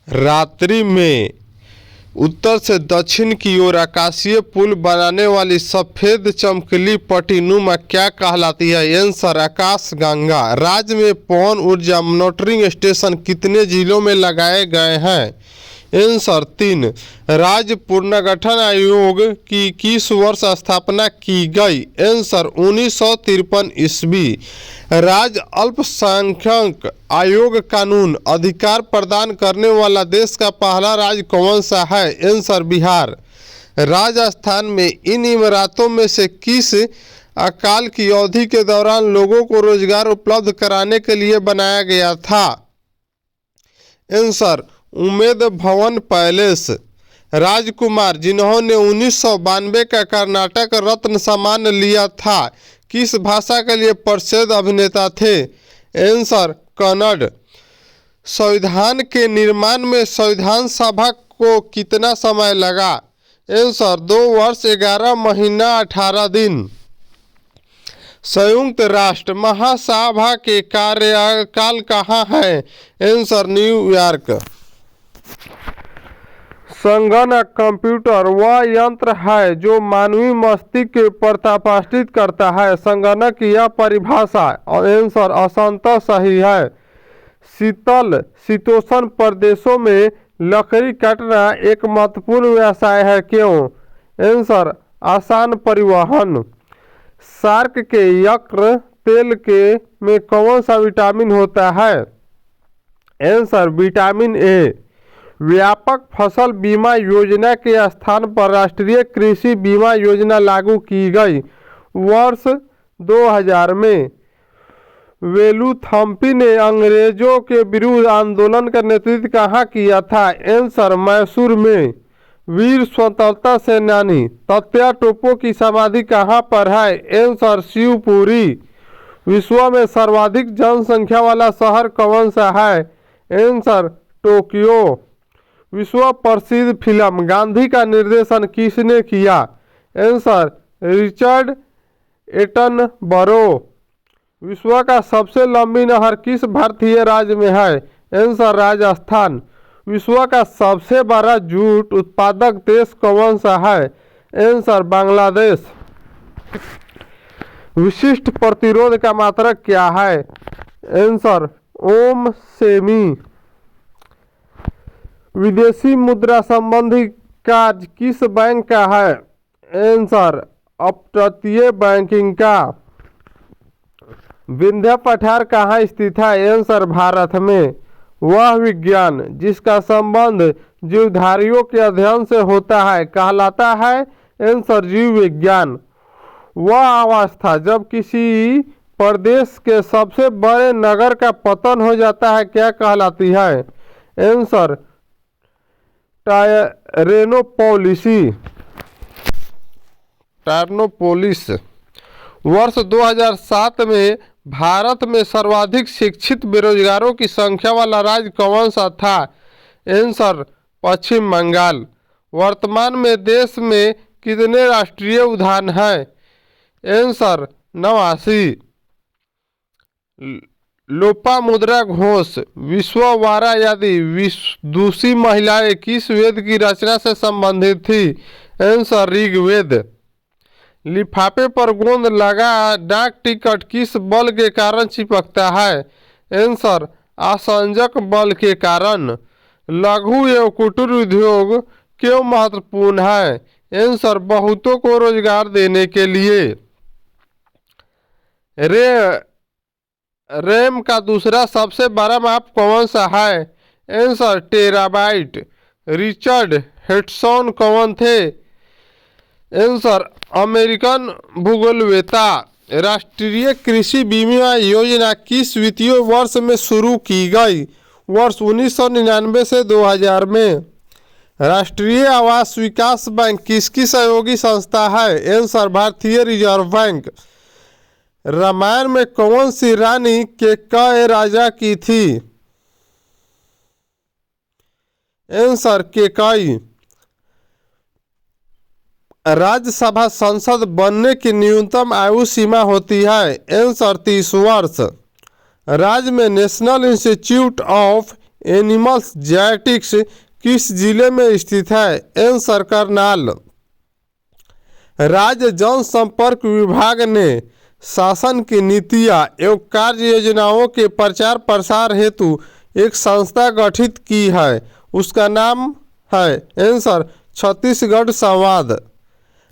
रात्रि में उत्तर से दक्षिण की ओर आकाशीय पुल बनाने वाली सफ़ेद चमकीली पट्टीनुमा क्या कहलाती है? आंसर आकाशगंगा। राज्य में पवन ऊर्जा मॉनिटरिंग स्टेशन कितने जिलों में लगाए गए हैं? आंसर 3। राज्य पुनर्गठन आयोग की किस वर्ष स्थापना की गई? आंसर 1953 ईस्वी। राज्य अल्पसंख्यक आयोग कानून अधिकार प्रदान करने वाला देश का पहला राज्य कौन सा है? आंसर बिहार। राजस्थान में इन इमारतों में से किस अकाल की अवधि के दौरान लोगों को रोजगार उपलब्ध कराने के लिए बनाया गया था? आंसर उम्मेद भवन पैलेस। राजकुमार जिन्होंने 1992 का कर्नाटक रत्न सम्मान लिया था किस भाषा के लिए प्रसिद्ध अभिनेता थे? आंसर कन्नड़। संविधान के निर्माण में संविधान सभा को कितना समय लगा? आंसर 2 वर्ष 11 महीना 18 दिन। संयुक्त राष्ट्र महासभा के कार्यकाल कहाँ है? Answer New York. संगणक कंप्यूटर वह यंत्र है जो मानवीय मस्तिष्क को प्रतिष्ठित करता है। संगणक की यह परिभाषा आंसर असंतः सही है। शीतोष्ण प्रदेशों में लकड़ी काटना एक महत्वपूर्ण व्यवसाय है, क्यों? आंसर आसान परिवहन। शार्क के यकृत तेल के में कौन सा विटामिन होता है? Answer vitamin A. व्यापक फसल बीमा योजना के स्थान पर राष्ट्रीय कृषि बीमा योजना लागू की गई वर्ष 2000 में। वेलुथम्पी ने अंग्रेजों के विरुद्ध आंदोलन का नेतृत्व कहाँ किया था? आंसर मैसूर में। वीर स्वतंत्रता सेनानी तात्या टोपे की समाधि कहाँ पर है? आंसर शिवपुरी। विश्व में सर्वाधिक जनसंख्या वाला शहर कौन सा है? Answer Tokyo. विश्व प्रसिद्ध फिल्म गांधी का निर्देशन किसने किया? Answer Richard Attenborough. विश्व का सबसे लंबी नहर किस भारतीय राज्य में है? आंसर राजस्थान। विश्व का सबसे बड़ा जूट उत्पादक देश कौन सा है? आंसर बांग्लादेश। विशिष्ट प्रतिरोध का मात्रक क्या है? आंसर ओम सेमी। विदेशी मुद्रा संबंधी कार्य किस बैंक का है? आंसर अपतटीय बैंकिंग का। विंध्य पठार कहाँ स्थित है? आंसर भारत में। वह विज्ञान जिसका संबंध जीवधारियों के अध्ययन से होता है कहलाता है? आंसर जीव विज्ञान। वह अवस्था जब किसी प्रदेश के सबसे बड़े नगर का पतन हो जाता है क्या कहलाती है? आंसर टायरनोपोलिस। वर्ष 2007 में भारत में सर्वाधिक शिक्षित बेरोजगारों की संख्या वाला राज्य कौन सा था? आंसर पश्चिम बंगाल। वर्तमान में देश में कितने राष्ट्रीय उद्यान हैं? आंसर 89। लोपामुद्रा घोष विश्ववारा यदि विदुषी महिलाएं किस वेद की रचना से संबंधित थी? आंसर ऋग्वेद। लिफाफे पर गोंद लगा डाक टिकट किस बल के कारण चिपकता है? आंसर आसंजक बल के कारण। लघु एवं कुटीर उद्योग क्यों महत्वपूर्ण है? आंसर बहुतों को रोजगार देने के लिए। रैम का दूसरा सबसे बड़ा माप कौन सा है? Answer terabyte. रिचर्ड हेडसन कौन थे? आंसर अमेरिकन भूगोलवेत्ता। राष्ट्रीय कृषि बीमा योजना किस वित्तीय वर्ष में शुरू की गई? वर्ष 1999 से 2000 में। राष्ट्रीय आवास विकास बैंक किसकी सहयोगी संस्था है? आंसर भारतीय रिजर्व बैंक। रामायण में कौन सी रानी केकय राजा की थी? आंसर केकई। राज्यसभा सांसद बनने की न्यूनतम आयु सीमा होती है? आंसर 30 वर्ष। राज्य में national institute of animals genetics किस जिले में स्थित है? आंसर करनाल। राज्य जनसंपर्क विभाग ने शासन की नीतियां एवं कार्य योजनाओं के प्रचार प्रसार हेतु एक संस्था गठित की है, उसका नाम है? आंसर छत्तीसगढ़ संवाद।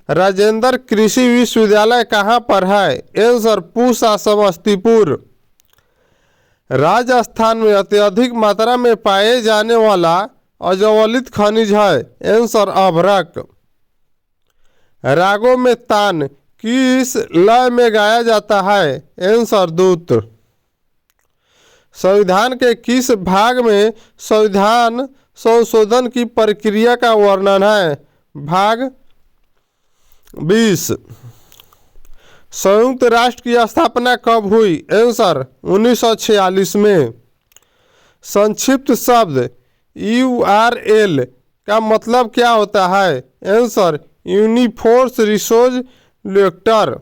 राजेंद्र कृषि विश्वविद्यालय कहाँ पर है? आंसर पूसा समस्तीपुर। राजस्थान में अत्यधिक मात्रा में पाए जाने वाला अजवलित खनिज है? आंसर अभ्रक। रागों में तान किस लय में गाया जाता है? आंसर दूत। संविधान के किस भाग में संविधान संशोधन की प्रक्रिया का वर्णन है? भाग 20। संयुक्त राष्ट्र की स्थापना कब हुई? आंसर 1946 में। संक्षिप्त शब्द URL का मतलब क्या होता है? आंसर यूनिफोर्स रिसोर्स रिएक्टर।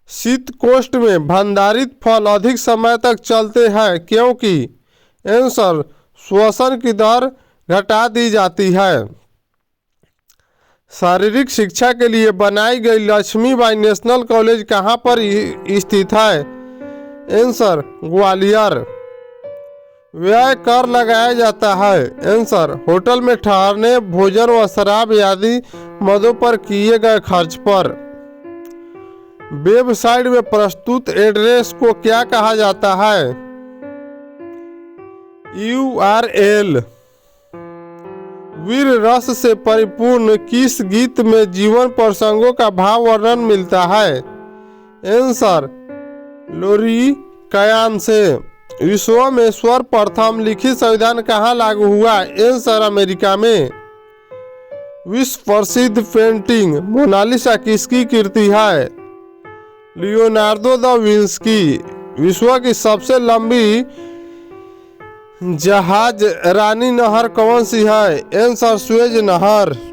शीतकोष्ठ में भंडारित फल अधिक समय तक चलते हैं क्योंकि? आंसर श्वसन की दर घटा दी जाती है। शारीरिक शिक्षा के लिए बनाई गई लक्ष्मीबाई नेशनल कॉलेज कहाँ पर स्थित है? आंसर ग्वालियर। व्यय कर लगाया जाता है? आंसर होटल में ठहरने, भोजन व शराब आदि मदों पर किए गए खर्च पर। वेबसाइट में प्रस्तुत एड्रेस को क्या कहा जाता है? URL। वीर रस से परिपूर्ण किस गीत में जीवन प्रसंगों का भाव वर्णन मिलता है? आंसर लोरी कयान से। विश्व में सर्वप्रथम लिखित संविधान कहाँ लागू हुआ? आंसर अमेरिका में। विश्व प्रसिद्ध पेंटिंग मोनालिसा किसकी कृति है? Leonardo da Vinci. विश्व की सबसे लंबी जहाज रानी नहर कौन सी है? आंसर सुएज नहर।